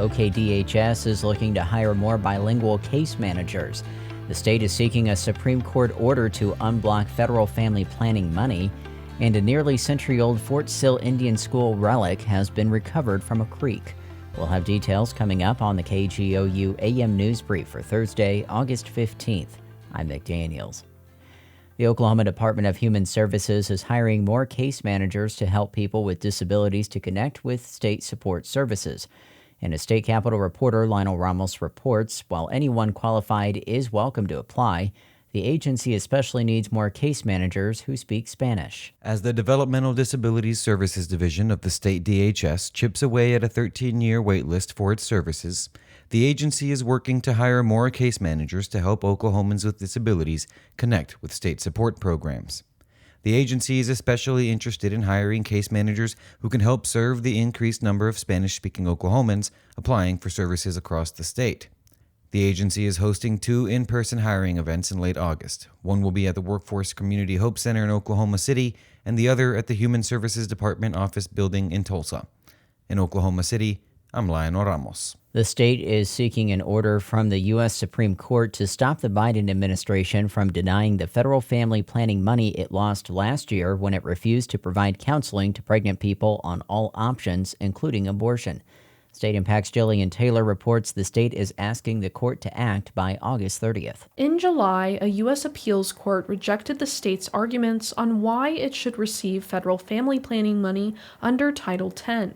OKDHS is looking to hire more bilingual case managers. The state is seeking a Supreme Court order to unblock federal family planning money, and a nearly century-old Fort Sill Indian School relic has been recovered from a creek. We'll have details coming up on the KGOU AM NewsBrief for Thursday, August 15th. I'm Nick Daniels. The Oklahoma Department of Human Services is hiring more case managers to help people with disabilities to connect with state support services. And as State Capitol reporter Lionel Ramos reports, while anyone qualified is welcome to apply, the agency especially needs more case managers who speak Spanish. As the Developmental Disabilities Services Division of the state DHS chips away at a 13-year wait list for its services, the agency is working to hire more case managers to help Oklahomans with disabilities connect with state support programs. The agency is especially interested in hiring case managers who can help serve the increased number of Spanish-speaking Oklahomans applying for services across the state. The agency is hosting 2 in-person hiring events in late August. One will be at the Workforce Community Hope Center in Oklahoma City, and the other at the Human Services Department office building in Tulsa. In Oklahoma City, I'm Lionel Ramos. The state is seeking an order from the U.S. Supreme Court to stop the Biden administration from denying the federal family planning money it lost last year when it refused to provide counseling to pregnant people on all options, including abortion. State Impact's Jillian Taylor reports the state is asking the court to act by August 30th. In July, a U.S. appeals court rejected the state's arguments on why it should receive federal family planning money under Title X.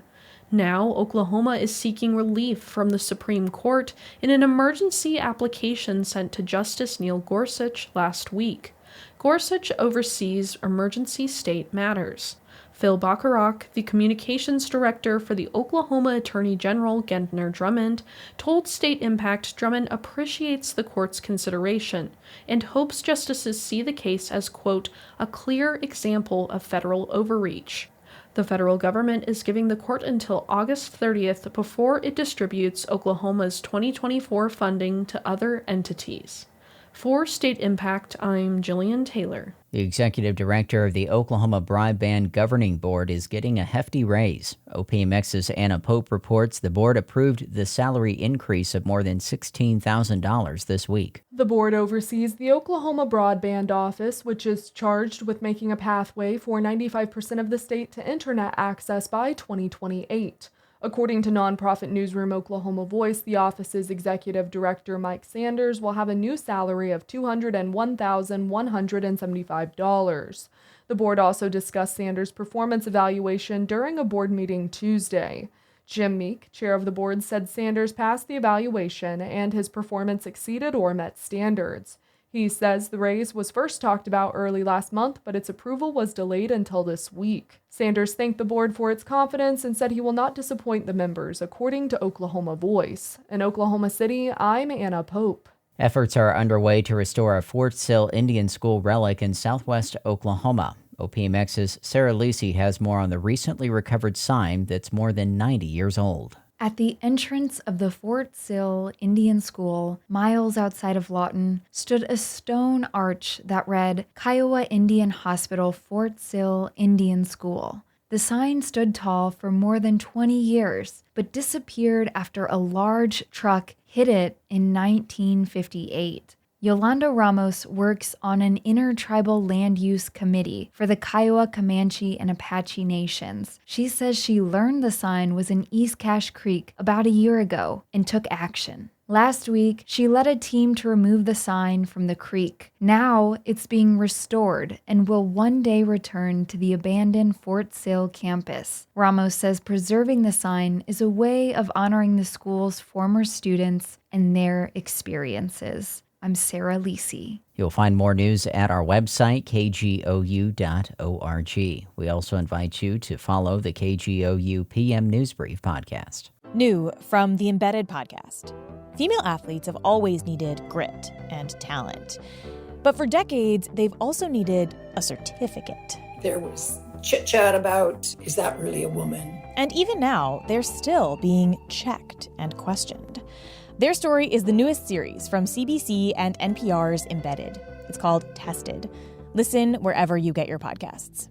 Now, Oklahoma is seeking relief from the Supreme Court in an emergency application sent to Justice Neil Gorsuch last week. Gorsuch oversees emergency state matters. Phil Bacharach, the communications director for the Oklahoma Attorney General Gendner Drummond, told State Impact Drummond appreciates the court's consideration and hopes justices see the case as, quote, a clear example of federal overreach. The federal government is giving the court until August 30th before it distributes Oklahoma's 2024 funding to other entities. For State Impact, I'm Jillian Taylor. The executive director of the Oklahoma Broadband Governing Board is getting a hefty raise. OPMX's Anna Pope reports the board approved the salary increase of more than $16,000 this week. The board oversees the Oklahoma Broadband Office, which is charged with making a pathway for 95% of the state to internet access by 2028. According to nonprofit newsroom Oklahoma Voice, the office's executive director, Mike Sanders, will have a new salary of $201,175. The board also discussed Sanders' performance evaluation during a board meeting Tuesday. Jim Meek, chair of the board, said Sanders passed the evaluation and his performance exceeded or met standards. He says the raise was first talked about early last month, but its approval was delayed until this week. Sanders thanked the board for its confidence and said he will not disappoint the members, according to Oklahoma Voice. In Oklahoma City, I'm Anna Pope. Efforts are underway to restore a Fort Sill Indian School relic in southwest Oklahoma. OPMX's Sarah Lisi has more on the recently recovered sign that's more than 90 years old. At the entrance of the Fort Sill Indian School, miles outside of Lawton, stood a stone arch that read, Kiowa Indian Hospital, Fort Sill Indian School. The sign stood tall for more than 20 years, but disappeared after a large truck hit it in 1958. Yolanda Ramos works on an intertribal land use committee for the Kiowa, Comanche, and Apache nations. She says she learned the sign was in East Cache Creek about a year ago and took action. Last week, she led a team to remove the sign from the creek. Now it's being restored and will one day return to the abandoned Fort Sill campus. Ramos says preserving the sign is a way of honoring the school's former students and their experiences. I'm Sarah Lisi. You'll find more news at our website, kgou.org. We also invite you to follow the KGOU PM NewsBrief podcast. New from the Embedded podcast. Female athletes have always needed grit and talent. But for decades, they've also needed a certificate. There was chit-chat about, is that really a woman? And even now, they're still being checked and questioned. Their story is the newest series from CBC and NPR's Embedded. It's called Tested. Listen wherever you get your podcasts.